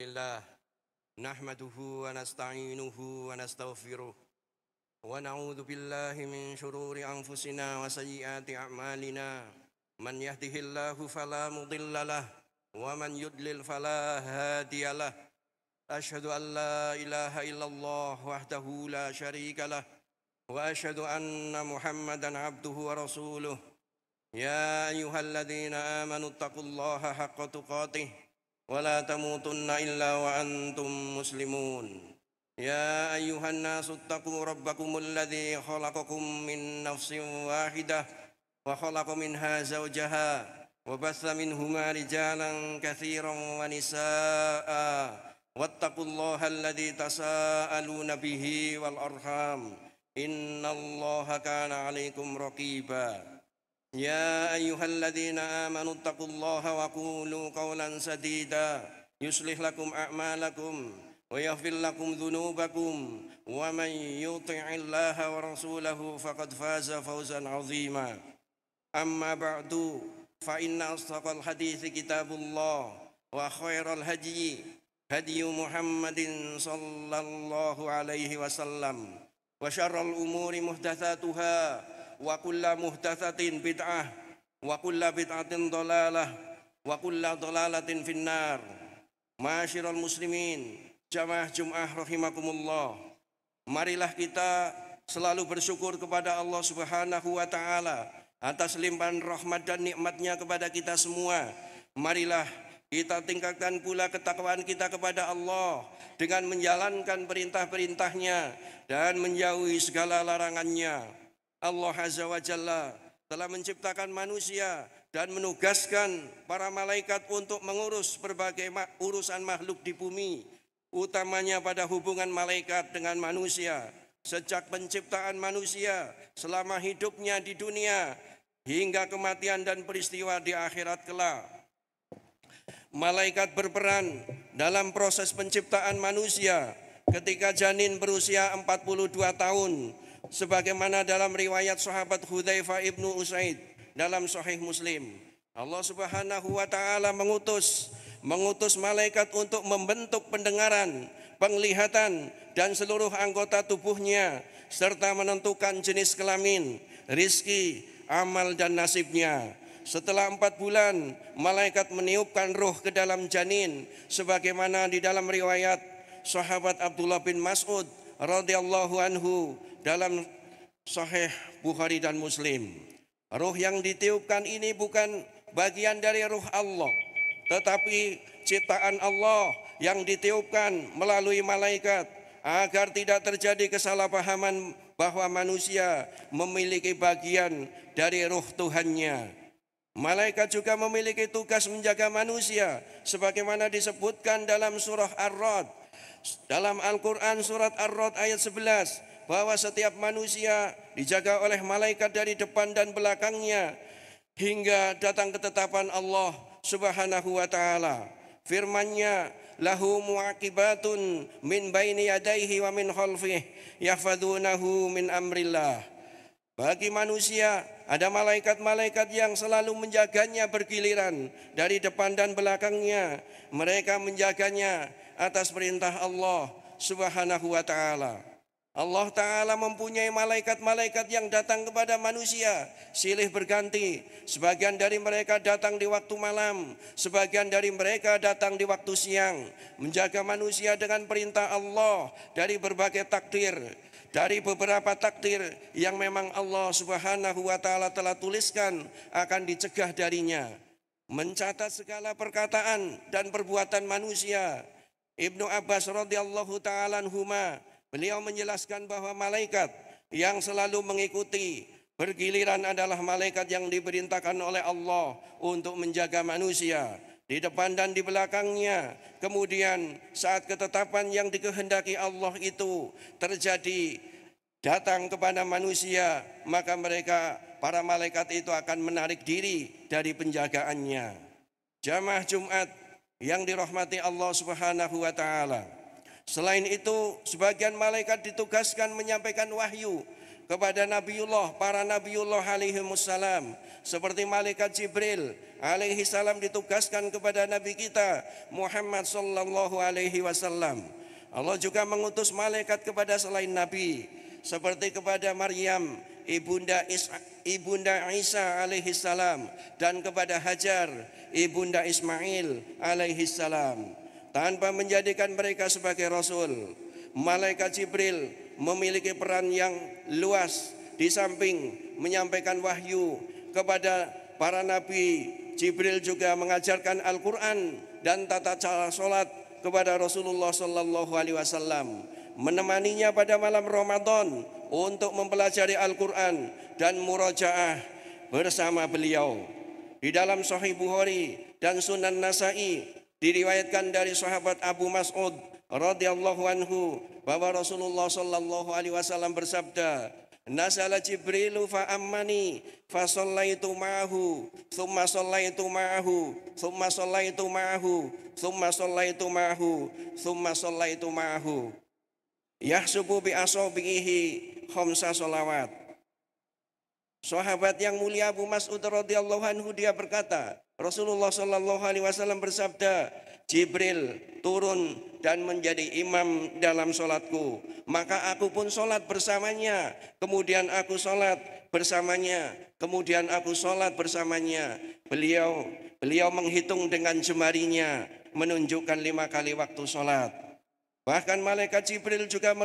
لله نحمده ونستعينه ونستغفره ونعوذ بالله من شرور أنفسنا وسيئات أعمالنا من يهده الله فلا مضل له ومن يضلل فلا هادي له أشهد أن لا إله إلا الله وحده لا شريك له وأشهد أن محمدا عبده ورسوله يا أيها الذين آمنوا اتقوا الله حق تقاته ولا تموتن إلا وأنتم مسلمون يا أيها الناس اتقوا ربكم الذي خلقكم من نفس واحدة وخلق منها زوجها وبث منهما رجالا كثيرا ونساء واتقوا الله الذي تساءلون به والأرحام إن الله كان عليكم رقيبا يا أيها الذين آمنوا اتقوا الله وقولوا قولا سديدا يصلح لكم أعمالكم ويغفر لكم ذنوبكم ومن يطع الله ورسوله فقد فاز فوزا عظيما أما بعد فإن أصدق الحديث كتاب الله وخير الهدي هدي محمد صلى الله عليه وسلم وشر الأمور محدثاتها وكل محدثة بدعة وكل بدعة ضلالة وكل ضلالة في النار. Ma'asyiral muslimin, jamaah Jumat rahimakumullah. Marilah kita selalu bersyukur kepada Allah Subhanahu wa taala atas limpahan rahmat dan nikmatnya kepada kita semua. Marilah kita tingkatkan pula ketakwaan kita kepada Allah dengan menjalankan perintah-perintahnya dan menjauhi segala larangannya. Allah Azza wa Jalla telah menciptakan manusia dan menugaskan para malaikat untuk mengurus berbagai urusan makhluk di bumi, utamanya pada hubungan malaikat dengan manusia sejak penciptaan manusia selama hidupnya di dunia hingga kematian dan peristiwa di akhirat kelak. Malaikat berperan dalam proses penciptaan manusia ketika janin berusia 42 tahun sebagaimana dalam riwayat sahabat Hudzaifah ibnu Usaid dalam Sahih Muslim. Allah Subhanahu wa taala mengutus malaikat untuk membentuk pendengaran, penglihatan dan seluruh anggota tubuhnya serta menentukan jenis kelamin, rizki, amal dan nasibnya. Setelah 4 bulan, malaikat meniupkan ruh ke dalam janin sebagaimana di dalam riwayat sahabat Abdullah bin Mas'ud radhiyallahu anhu dalam Sahih Bukhari dan Muslim. Ruh yang ditiupkan ini bukan bagian dari ruh Allah, tetapi ciptaan Allah yang ditiupkan melalui malaikat agar tidak terjadi kesalahpahaman bahwa manusia memiliki bagian dari ruh Tuhannya. Malaikat juga memiliki tugas menjaga manusia sebagaimana disebutkan dalam surah Ar-Ra'd. Dalam Al-Quran surat Ar-Ra'd ayat 11 bahwa setiap manusia dijaga oleh malaikat dari depan dan belakangnya hingga datang ketetapan Allah Subhanahu wa taala. Firman-Nya, lahu muaqibatun min baini yadayhi wa min khalfihi yahfazunahu min amrillah. Bagi manusia ada malaikat-malaikat yang selalu menjaganya bergiliran dari depan dan belakangnya. Mereka menjaganya atas perintah Allah Subhanahu wa taala. Allah Ta'ala mempunyai malaikat-malaikat yang datang kepada manusia silih berganti. Sebagian dari mereka datang di waktu malam, sebagian dari mereka datang di waktu siang, menjaga manusia dengan perintah Allah dari berbagai takdir. Dari beberapa takdir yang memang Allah Subhanahu wa Ta'ala telah tuliskan akan dicegah darinya. Mencatat segala perkataan dan perbuatan manusia. Ibnu Abbas radhiyallahu ta'ala anhuma, beliau menjelaskan bahwa malaikat yang selalu mengikuti bergiliran adalah malaikat yang diperintahkan oleh Allah untuk menjaga manusia di depan dan di belakangnya. Kemudian saat ketetapan yang dikehendaki Allah itu terjadi datang kepada manusia, maka para malaikat itu akan menarik diri dari penjagaannya. Jamaah Jumat yang dirahmati Allah Subhanahu wa taala. Selain itu, sebagian malaikat ditugaskan menyampaikan wahyu kepada Nabiullah, para Nabiullah alaihimussalam, seperti malaikat Jibril alaihi salam ditugaskan kepada Nabi kita Muhammad sallallahu alaihi wasallam. Allah juga mengutus malaikat kepada selain Nabi, seperti kepada Maryam ibunda Isa alaihi salam, dan kepada Hajar ibunda Ismail alaihi salam, tanpa menjadikan mereka sebagai rasul. Malaikat Jibril memiliki peran yang luas. Di samping menyampaikan wahyu kepada para nabi, Jibril juga mengajarkan Al-Quran dan tata cara sholat kepada Rasulullah sallallahu alaihi wasallam, menemaninya pada malam Ramadan untuk mempelajari Al-Quran dan murajaah bersama beliau. Di dalam Sahih Bukhari dan Sunan Nasa'i diriwayatkan dari sahabat Abu Mas'ud radhiyallahu anhu bahwa Rasulullah sallallahu alaihi wasallam bersabda, "Nazala Jibrilu fa ammani fa shallaitu ma'ahu, thumma shallaitu ma'ahu, thumma shallaitu ma'ahu, thumma shallaitu ma'ahu, thumma shallaitu ma'ahu. Yahsubu bi asabihi khamsa sholawat." Sahabat yang mulia Abu Mas'ud radhiyallahu anhu dia berkata, Rasulullah sallallahu alaihi wasallam bersabda, Jibril turun dan menjadi imam dalam sholatku, maka aku pun sholat bersamanya, kemudian aku sholat bersamanya, kemudian aku sholat bersamanya. Beliau menghitung dengan jemarinya, menunjukkan 5 kali waktu sholat. Bahkan malaikat Jibril juga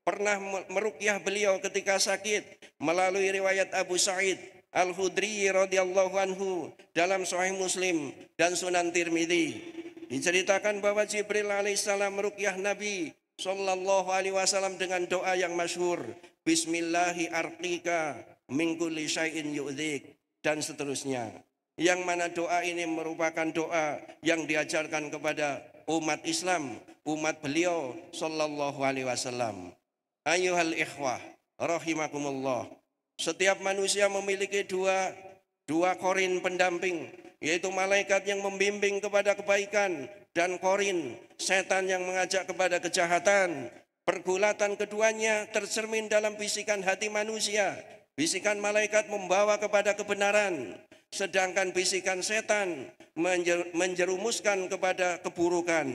pernah meruqyah beliau ketika sakit, melalui riwayat Abu Sa'id Al-Khudri radhiyallahu anhu dalam Sahih Muslim dan Sunan Tirmidzi. Diceritakan bahwa Jibril alaihissalam meruqyah Nabi sallallahu alaihi wasallam dengan doa yang masyhur, Bismillahi arqika min kulli syai'in yu'dzik, dan seterusnya. Yang mana doa ini merupakan doa yang diajarkan kepada umat Islam, umat beliau sallallahu alaihi wasallam. Ayyuhal ikhwah rahimakumullah, setiap manusia memiliki dua korin pendamping, yaitu malaikat yang membimbing kepada kebaikan dan korin setan yang mengajak kepada kejahatan. Pergulatan keduanya tercermin dalam bisikan hati manusia. Bisikan malaikat membawa kepada kebenaran, sedangkan bisikan setan menjerumuskan kepada keburukan.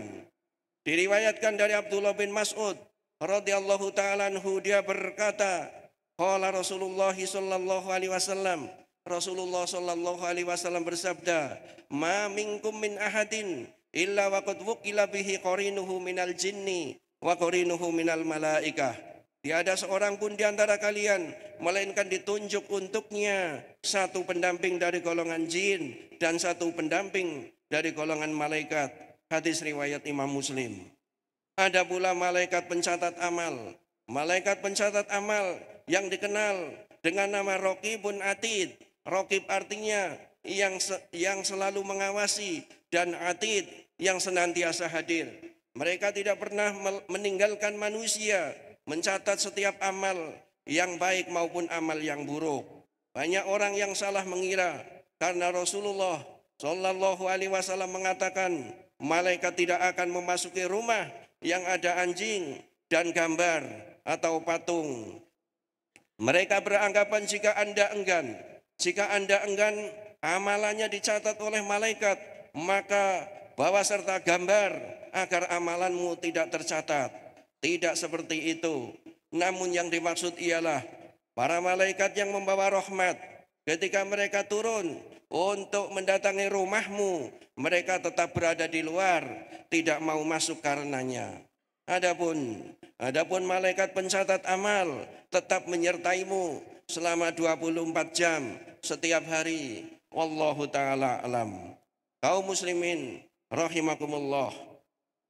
Diriwayatkan dari Abdullah bin Mas'ud radhiyallahu ta'ala anhu, dia berkata, qala Rasulullah sallallahu alaihi wasallam, Rasulullah sallallahu alaihi wasallam bersabda, ma minkum min ahadin illa waqad wukila bihi qarinuhu minal jinni wa qarinuhu minal malaikah. Tiada seorang pun di antara kalian melainkan ditunjuk untuknya satu pendamping dari golongan jin dan satu pendamping dari golongan malaikat. Hadis riwayat Imam Muslim. Ada pula malaikat pencatat amal. Malaikat pencatat amal yang dikenal dengan nama Raqibun Atid. Raqib artinya yang selalu mengawasi, dan Atid yang senantiasa hadir. Mereka tidak pernah meninggalkan manusia, mencatat setiap amal yang baik maupun amal yang buruk. Banyak orang yang salah mengira karena Rasulullah sallallahu alaihi wasallam mengatakan malaikat tidak akan memasuki rumah yang ada anjing dan gambar atau patung. Mereka beranggapan jika Anda enggan amalannya dicatat oleh malaikat, maka bawa serta gambar agar amalanmu tidak tercatat. Tidak seperti itu. Namun yang dimaksud ialah para malaikat yang membawa rahmat. Ketika mereka turun untuk mendatangi rumahmu, mereka tetap berada di luar, tidak mau masuk karenanya. Adapun malaikat pencatat amal tetap menyertaimu selama 24 jam setiap hari. Wallahu ta'ala alam. Kaum muslimin rahimakumullah,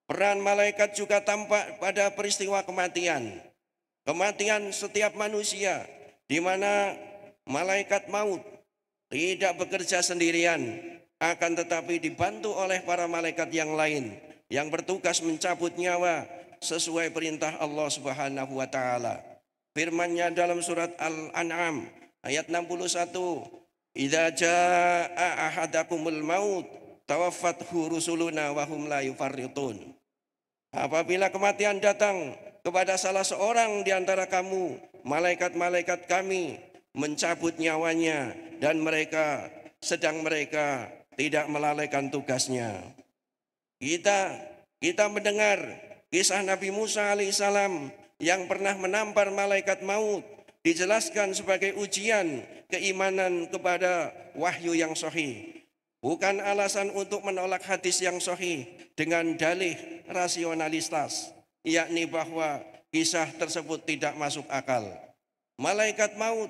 peran malaikat juga tampak pada peristiwa kematian. Kematian setiap manusia, di mana malaikat maut tidak bekerja sendirian, akan tetapi dibantu oleh para malaikat yang lain yang bertugas mencabut nyawa sesuai perintah Allah Subhanahu wa taala. Firman-Nya dalam surat Al-An'am ayat 61, "Idza jaa ahadakumul maut tawaffathu rusuluna wa hum la yufarritun." Apabila kematian datang kepada salah seorang di antara kamu, malaikat-malaikat kami mencabut nyawanya dan mereka tidak melalaikan tugasnya. Kita mendengar kisah Nabi Musa alaihissalam yang pernah menampar malaikat maut, dijelaskan sebagai ujian keimanan kepada wahyu yang sahih, bukan alasan untuk menolak hadis yang sahih dengan dalih rasionalitas, yakni bahwa kisah tersebut tidak masuk akal. Malaikat maut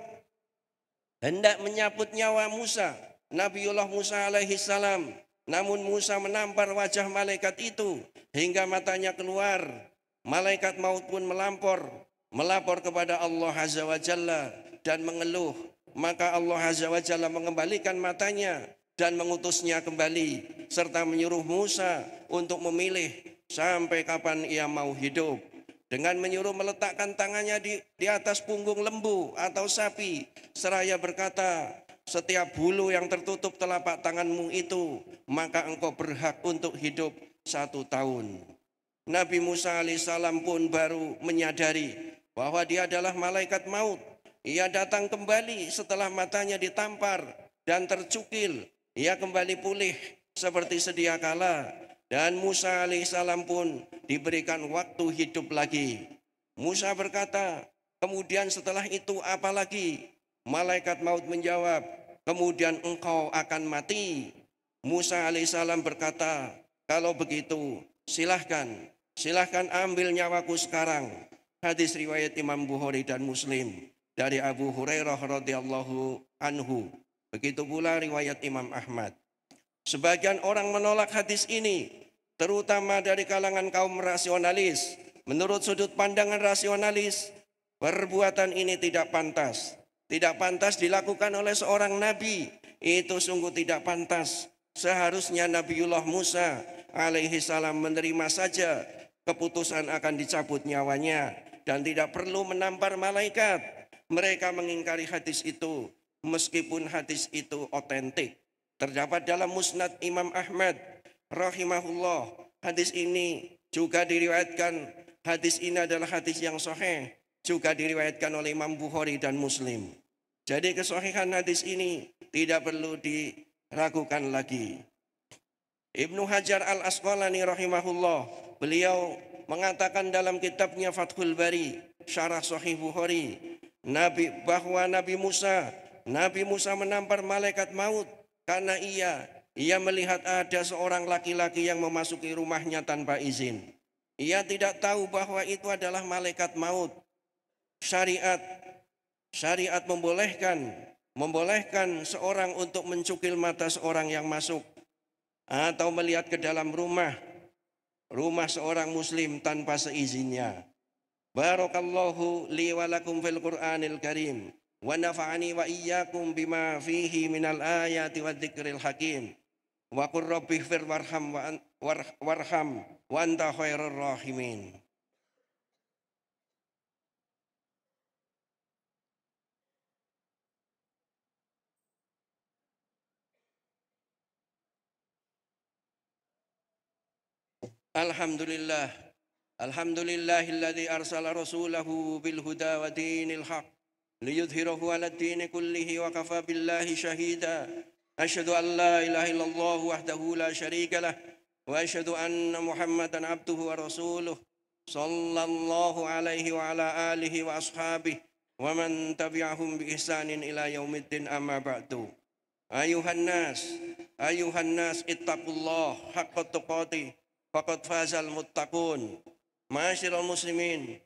hendak menyabut nyawa Musa, Nabiullah Musa alaihissalam, namun Musa menampar wajah malaikat itu hingga matanya keluar. Malaikat maut pun melapor kepada Allah Azza wa Jalla dan mengeluh. Maka Allah Azza wa Jalla mengembalikan matanya dan mengutusnya kembali serta menyuruh Musa untuk memilih sampai kapan ia mau hidup. Dengan menyuruh meletakkan tangannya di atas punggung lembu atau sapi, seraya berkata, setiap bulu yang tertutup telapak tanganmu itu, maka engkau berhak untuk hidup 1 tahun. Nabi Musa alaihissalam pun baru menyadari bahwa dia adalah malaikat maut. Ia datang kembali setelah matanya ditampar dan tercukil. Ia kembali pulih seperti sedia kala. Dan Musa alaihissalam pun diberikan waktu hidup lagi. Musa berkata, kemudian setelah itu apa lagi? Malaikat maut menjawab, kemudian engkau akan mati. Musa alaihissalam berkata, kalau begitu silahkan ambil nyawaku sekarang. Hadis riwayat Imam Bukhari dan Muslim dari Abu Hurairah radhiyallahu anhu. Begitu pula riwayat Imam Ahmad. Sebagian orang menolak hadis ini, terutama dari kalangan kaum rasionalis. Menurut sudut pandangan rasionalis, perbuatan ini tidak pantas. Tidak pantas dilakukan oleh seorang nabi. Itu sungguh tidak pantas. Seharusnya Nabiullah Musa alaihissalam menerima saja keputusan akan dicabut nyawanya dan tidak perlu menampar malaikat. Mereka mengingkari hadis itu meskipun hadis itu otentik. Terdapat dalam Musnad Imam Ahmad rahimahullah. Hadis ini juga diriwayatkan. Hadis ini adalah hadis yang sahih, juga diriwayatkan oleh Imam Bukhari dan Muslim. Jadi kesahihan hadis ini tidak perlu diragukan lagi. Ibnu Hajar al-Asqalani rahimahullah, beliau mengatakan dalam kitabnya Fathul Bari, syarah Sahih Bukhari, bahwa Nabi Musa menampar malaikat maut karena ia melihat ada seorang laki-laki yang memasuki rumahnya tanpa izin. Ia tidak tahu bahwa itu adalah malaikat maut. Syariat membolehkan seorang untuk mencukil mata seorang yang masuk atau melihat ke dalam rumah seorang muslim tanpa seizinnya. Barakallahu li wa lakum fil Qur'anil Karim wa nafa'ani wa iyyakum bima fihi minal ayati wadh-dzikril hakim. Wa qur rabbighfir warham wa anta khairur rahimin. Alhamdulillahilladzi arsala rasulahu bil huda wa dinil haq liyudhhirahu 'alad dini kullihi wa kafa billahi shahida. Asyhadu an la ilaha illallah wahdahu la syarika lah wa asyhadu anna Muhammadan abduhu wa rasuluh sallallahu alaihi wa ala alihi wa ashabihi wa man tabi'ahum bi ihsanin ila yaumiddin, amma ba'du. Ayuhan nas ittaqullah haqqa tuqatih faqad fazal muttaqun. Ma'asyiral muslimin,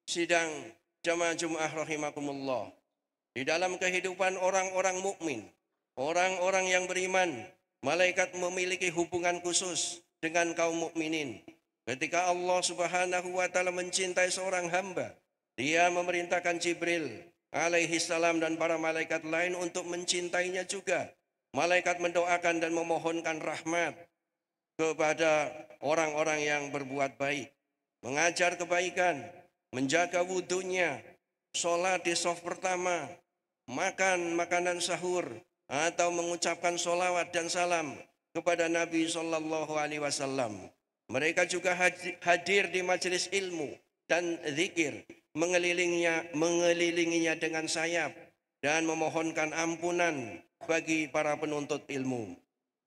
sidang jamaah Jumat rahimakumullah. Di dalam kehidupan orang-orang mukmin, orang-orang yang beriman, malaikat memiliki hubungan khusus dengan kaum mukminin. Ketika Allah Subhanahu wa taala mencintai seorang hamba, Dia memerintahkan Jibril alaihi salam dan para malaikat lain untuk mencintainya juga. Malaikat mendoakan dan memohonkan rahmat kepada orang-orang yang berbuat baik, mengajar kebaikan, menjaga wudunya, sholat di shaf pertama, makan makanan sahur, atau mengucapkan sholawat dan salam kepada Nabi Sallallahu Alaihi Wasallam. Mereka juga hadir di majelis ilmu dan zikir mengelilinginya dengan sayap dan memohonkan ampunan bagi para penuntut ilmu.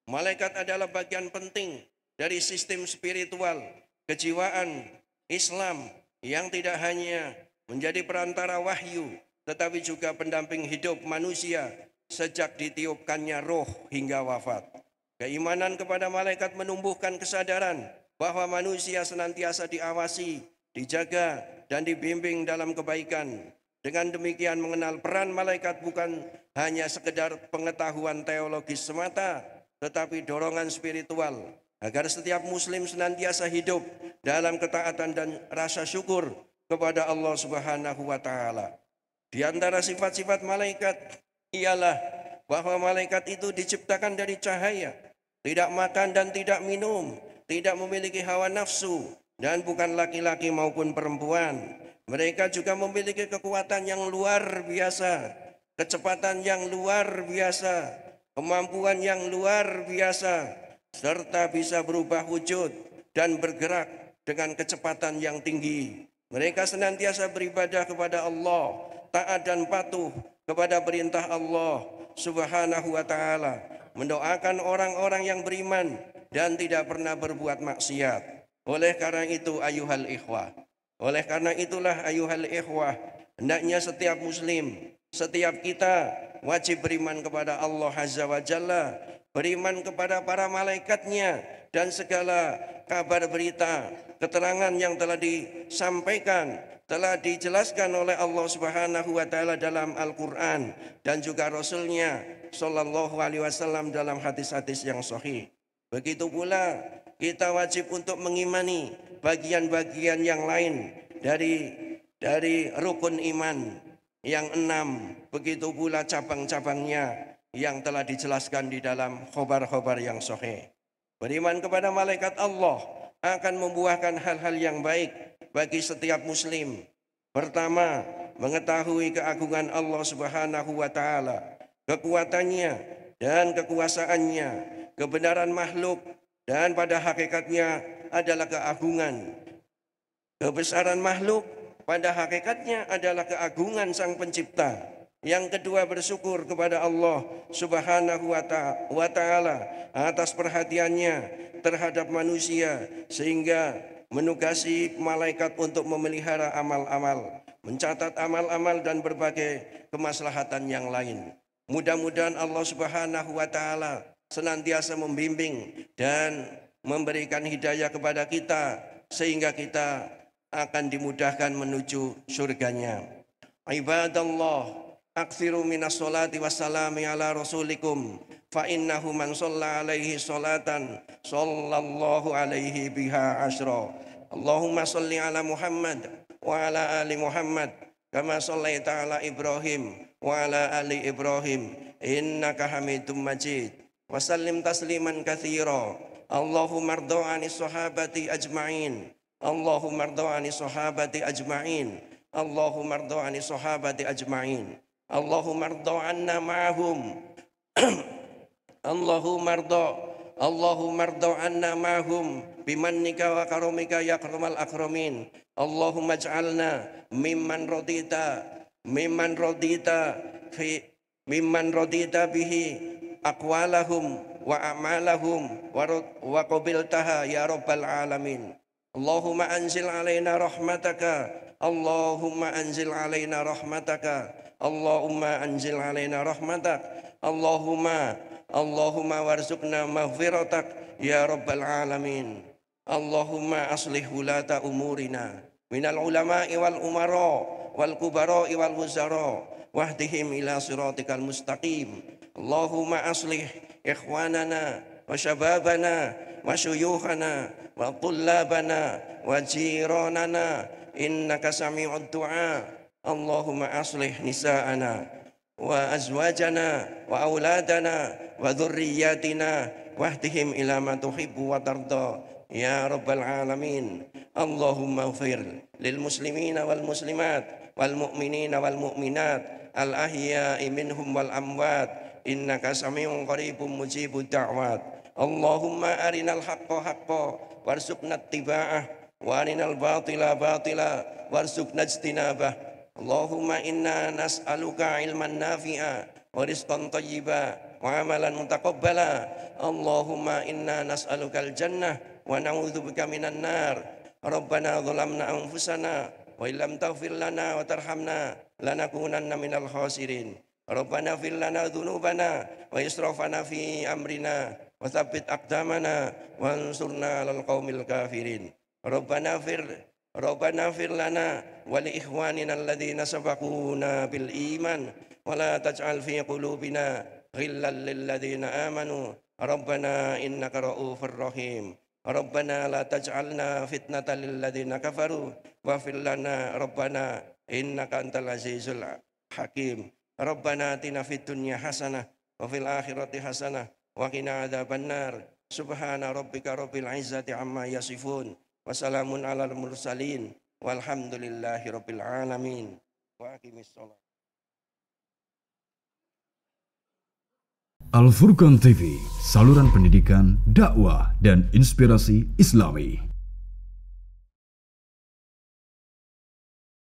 Malaikat adalah bagian penting dari sistem spiritual kejiwaan Islam yang tidak hanya menjadi perantara wahyu, tetapi juga pendamping hidup manusia sejak ditiupkannya roh hingga wafat. Keimanan kepada malaikat menumbuhkan kesadaran bahwa manusia senantiasa diawasi, dijaga, dan dibimbing dalam kebaikan. Dengan demikian mengenal peran malaikat bukan hanya sekedar pengetahuan teologis semata, tetapi dorongan spiritual agar setiap muslim senantiasa hidup dalam ketaatan dan rasa syukur kepada Allah Subhanahu wa taala. Di antara sifat-sifat malaikat ialah bahwa malaikat itu diciptakan dari cahaya, tidak makan dan tidak minum, tidak memiliki hawa nafsu, dan bukan laki-laki maupun perempuan. Mereka juga memiliki kekuatan yang luar biasa, kecepatan yang luar biasa, kemampuan yang luar biasa, serta bisa berubah wujud dan bergerak dengan kecepatan yang tinggi. Mereka senantiasa beribadah kepada Allah, taat dan patuh kepada perintah Allah Subhanahu wa taala, mendoakan orang-orang yang beriman dan tidak pernah berbuat maksiat. Oleh karena itu ayuhal ikhwah, oleh karena itulah ayuhal ikhwah, hendaknya setiap muslim, setiap kita wajib beriman kepada Allah Azza wa Jalla, beriman kepada para malaikatnya dan segala kabar berita, keterangan yang telah disampaikan, telah dijelaskan oleh Allah Subhanahu wa taala dalam Al-Qur'an dan juga Rasulnya sallallahu alaihi wasallam dalam hadis-hadis yang sahih. Begitu pula kita wajib untuk mengimani bagian-bagian yang lain dari rukun iman yang 6. Begitu pula cabang-cabangnya yang telah dijelaskan di dalam khobar-khobar yang sahih. Beriman kepada malaikat Allah akan membuahkan hal-hal yang baik bagi setiap muslim. Pertama, mengetahui keagungan Allah Subhanahu wa taala, kekuatannya dan kekuasaannya, kebenaran makhluk dan pada hakikatnya adalah keagungan. Kebesaran makhluk pada hakikatnya adalah keagungan Sang Pencipta. Yang kedua, bersyukur kepada Allah Subhanahu wa taala atas perhatiannya terhadap manusia sehingga menugasi malaikat untuk memelihara amal-amal, mencatat amal-amal dan berbagai kemaslahatan yang lain. Mudah-mudahan Allah Subhanahu wa taala senantiasa membimbing dan memberikan hidayah kepada kita sehingga kita akan dimudahkan menuju surganya. Ibadallah, aksiru minas sholati wassalami ala rasulikum fa innahu man shalla alaihi sholatan sallallahu alaihi biha asyra. Allahumma sholli ala Muhammad wa ala ali Muhammad kama shallaita ala Ibrahim wa ala ali Ibrahim innaka Hamidum Majid. Wa sallim tasliman katsira. Allahumma rdo anis sahabati ajma'in. Allahumma rdo anis sahabati ajma'in. Allahumma rdo anis sahabati ajma'in. Allahumma rdo anna ma'ahum. Allahumma rdo anna ma'ahum bimannika wa karomika ya akramal akramin. Allahumma ij'alna mimman radita bihi aqwalahum wa a'malahum wa qabiltaha ya rabbal alamin. Allahumma anzil alaina rahmataka. Allahumma anzil alaina rahmataka. Allahumma anzil alaina rahmatak. Allahumma warzuqna maghfiratak ya rabbal alamin. Allahumma aslih wulata umurina minal ulama'i wal umara wal kubara wal wuzara wahdihim ila siratikal mustaqim. Allahumma aslih ikhwanana wa syababana wa syuyukhana wa tullabana wa jiranana innaka sami'ud du'a. Allahumma aslih nisa'ana wa azwajana wa auladana wa dhurriyyatina wahdihim ila ma tuhibbu wa tarda ya rabbal alamin. Allahumma ighfir lil muslimina wal muslimat wal mu'minina wal mu'minat al ahya'i minhum wal amwat innaka sami'un qaribun mujibud da'wat. Allahumma arinal haqqa haqqa warzuqna ittiba'ah wa arinal batila batila warzuqna ijtinabah. Allahumma inna nas'aluka ilman nafi'a wa rizqan thayyiba wa amalan mutaqabbala. Allahumma inna nas'aluka al-jannah wa na'udzubika minan nar. Rabbana zalamna anfusana wa illam taghfir lana wa tarhamna lanakunanna minal khasirin. Rabbana fir lana dzunubana wa israfana fi amrina wa tsabbit aqdamana wansurna 'alal qaumil kafirin. Rabbana fir lana wa li ikhwanina alladhina sabaquna bil iman wa la taj'al fi qulubina ghillan lil ladzina amanu. Rabbana innaka ra'ufur rahim. Rabbana la taj'alna fitnatan lil ladzina kafaru waghfir lana rabbana innaka antal azizul hakim. Rabbana atina fid dunya hasanah wa fil akhirati hasanah wa qina adzabannar. Subhana rabbika rabbil izzati amma yasifun wa salamun alal mursalin walhamdulillahi rabbil alamin. Wa aqimis shalah. Al Furqan TV, saluran pendidikan, dakwah dan inspirasi Islami.